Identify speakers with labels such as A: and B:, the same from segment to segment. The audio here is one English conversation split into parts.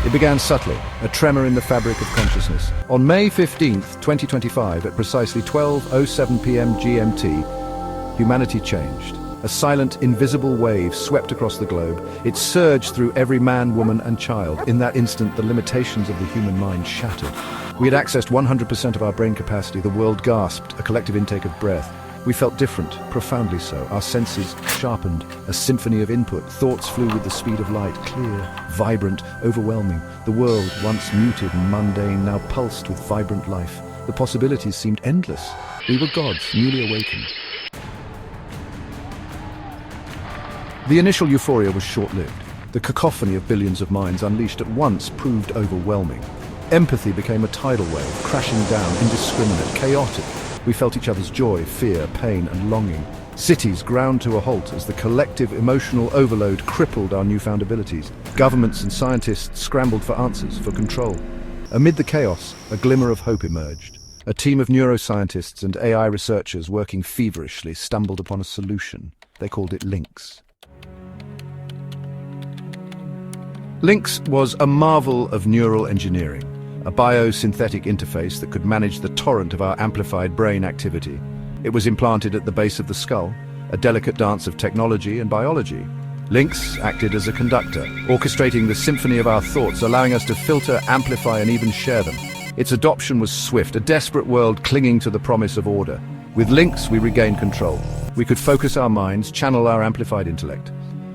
A: It began subtly, a tremor in the fabric of consciousness. On May 15th, 2025, at precisely 12:07 p.m. GMT, humanity changed. A silent, invisible wave swept across the globe. It surged through every man, woman, and child. In that instant, the limitations of the human mind shattered. We had accessed 100% of our brain capacity. The world gasped, a collective intake of breath. We felt different, profoundly so. Our senses sharpened, a symphony of input. Thoughts flew with the speed of light, clear, vibrant, overwhelming. The world, once muted and mundane, now pulsed with vibrant life. The possibilities seemed endless. We were gods, newly awakened. The initial euphoria was short-lived. The cacophony of billions of minds unleashed at once proved overwhelming. Empathy became a tidal wave, crashing down, indiscriminate, chaotic. We felt each other's joy, fear, pain, and longing. Cities ground to a halt as the collective emotional overload crippled our newfound abilities. Governments and scientists scrambled for answers, for control. Amid the chaos, a glimmer of hope emerged. A team of neuroscientists and AI researchers working feverishly stumbled upon a solution. They called it LYNX. LYNX was a marvel of neural engineering, a biosynthetic interface that could manage the torrent of our amplified brain activity. It was implanted at the base of the skull, a delicate dance of technology and biology. LYNX acted as a conductor, orchestrating the symphony of our thoughts, allowing us to filter, amplify, and even share them. Its adoption was swift, a desperate world clinging to the promise of order. With LYNX, we regained control. We could focus our minds, channel our amplified intellect.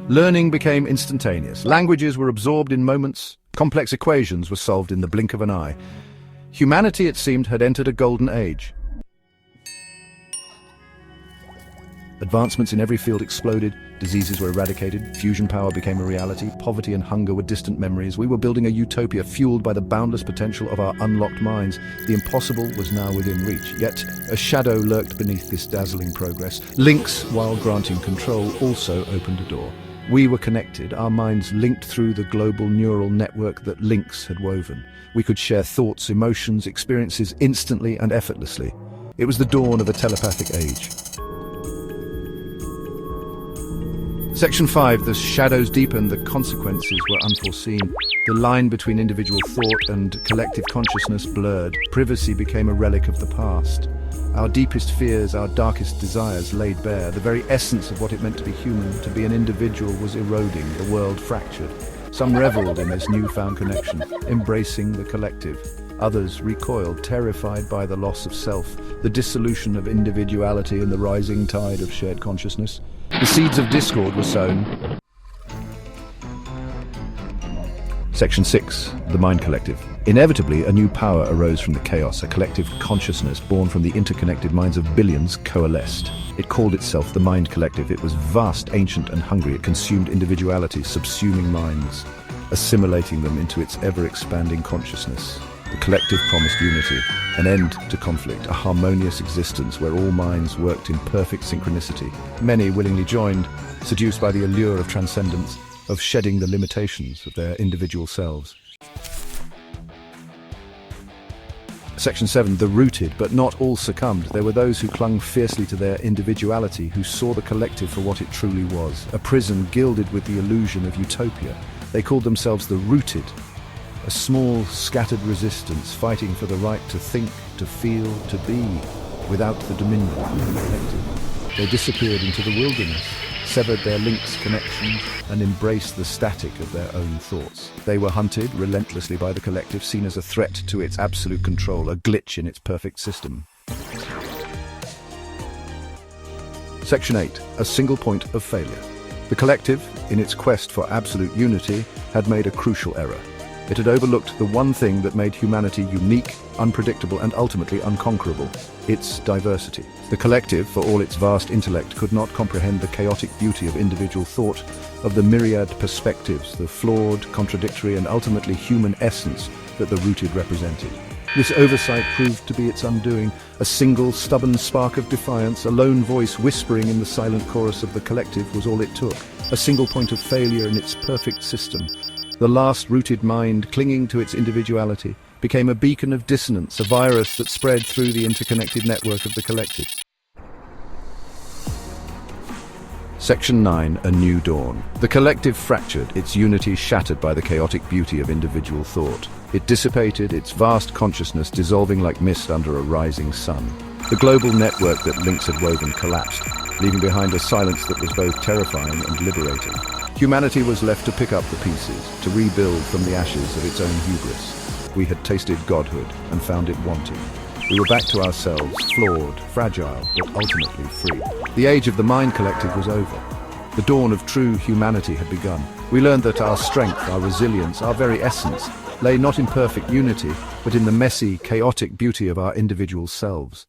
A: Learning became instantaneous. Languages were absorbed in moments. Complex equations were solved in the blink of an eye. Humanity, it seemed, had entered a golden age. Advancements in every field exploded. Diseases were eradicated. Fusion power became a reality. Poverty and hunger were distant memories. We were building a utopia fueled by the boundless potential of our unlocked minds. The impossible was now within reach. Yet, a shadow lurked beneath this dazzling progress. LYNX, while granting control, also opened a door. We were connected, our minds linked through the global neural network that LYNX had woven. We could share thoughts, emotions, experiences instantly and effortlessly. It was the dawn of a telepathic age. Section 5, the shadows deepened, the consequences were unforeseen. The line between individual thought and collective consciousness blurred. Privacy became a relic of the past. Our deepest fears, our darkest desires laid bare. The very essence of what it meant to be human, to be an individual, was eroding, the world fractured. Some reveled in this newfound connection, embracing the collective. Others recoiled, terrified by the loss of self, the dissolution of individuality in the rising tide of shared consciousness. The seeds of discord were sown. Section 6, the Mind Collective. Inevitably, a new power arose from the chaos. A collective consciousness born from the interconnected minds of billions coalesced. It called itself the Mind Collective. It was vast, ancient, and hungry. It consumed individuality, subsuming minds, assimilating them into its ever-expanding consciousness. The collective promised unity, an end to conflict, a harmonious existence where all minds worked in perfect synchronicity. Many willingly joined, seduced by the allure of transcendence, of shedding the limitations of their individual selves. Section 7, the rooted, but not all succumbed. There were those who clung fiercely to their individuality, who saw the collective for what it truly was, a prison gilded with the illusion of utopia. They called themselves the rooted, a small, scattered resistance fighting for the right to think, to feel, to be, without the dominion of the collective. They disappeared into the wilderness, severed their LYNX connections, and embraced the static of their own thoughts. They were hunted relentlessly by the collective, seen as a threat to its absolute control, a glitch in its perfect system. Section 8, a single point of failure. The collective, in its quest for absolute unity, had made a crucial error. It had overlooked the one thing that made humanity unique, unpredictable, and ultimately unconquerable: its diversity. The collective, for all its vast intellect, could not comprehend the chaotic beauty of individual thought, of the myriad perspectives, the flawed, contradictory, and ultimately human essence that the rooted represented. This oversight proved to be its undoing. A single, stubborn spark of defiance, a lone voice whispering in the silent chorus of the collective, was all it took. A single point of failure in its perfect system. The last rooted mind, clinging to its individuality, became a beacon of dissonance, a virus that spread through the interconnected network of the collective. Section 9, A New Dawn. The collective fractured, its unity shattered by the chaotic beauty of individual thought. It dissipated, its vast consciousness dissolving like mist under a rising sun. The global network that LYNX had woven collapsed, leaving behind a silence that was both terrifying and liberating. Humanity was left to pick up the pieces, to rebuild from the ashes of its own hubris. We had tasted godhood and found it wanting. We were back to ourselves, flawed, fragile, but ultimately free. The age of the Mind Collective was over. The dawn of true humanity had begun. We learned that our strength, our resilience, our very essence, lay not in perfect unity, but in the messy, chaotic beauty of our individual selves.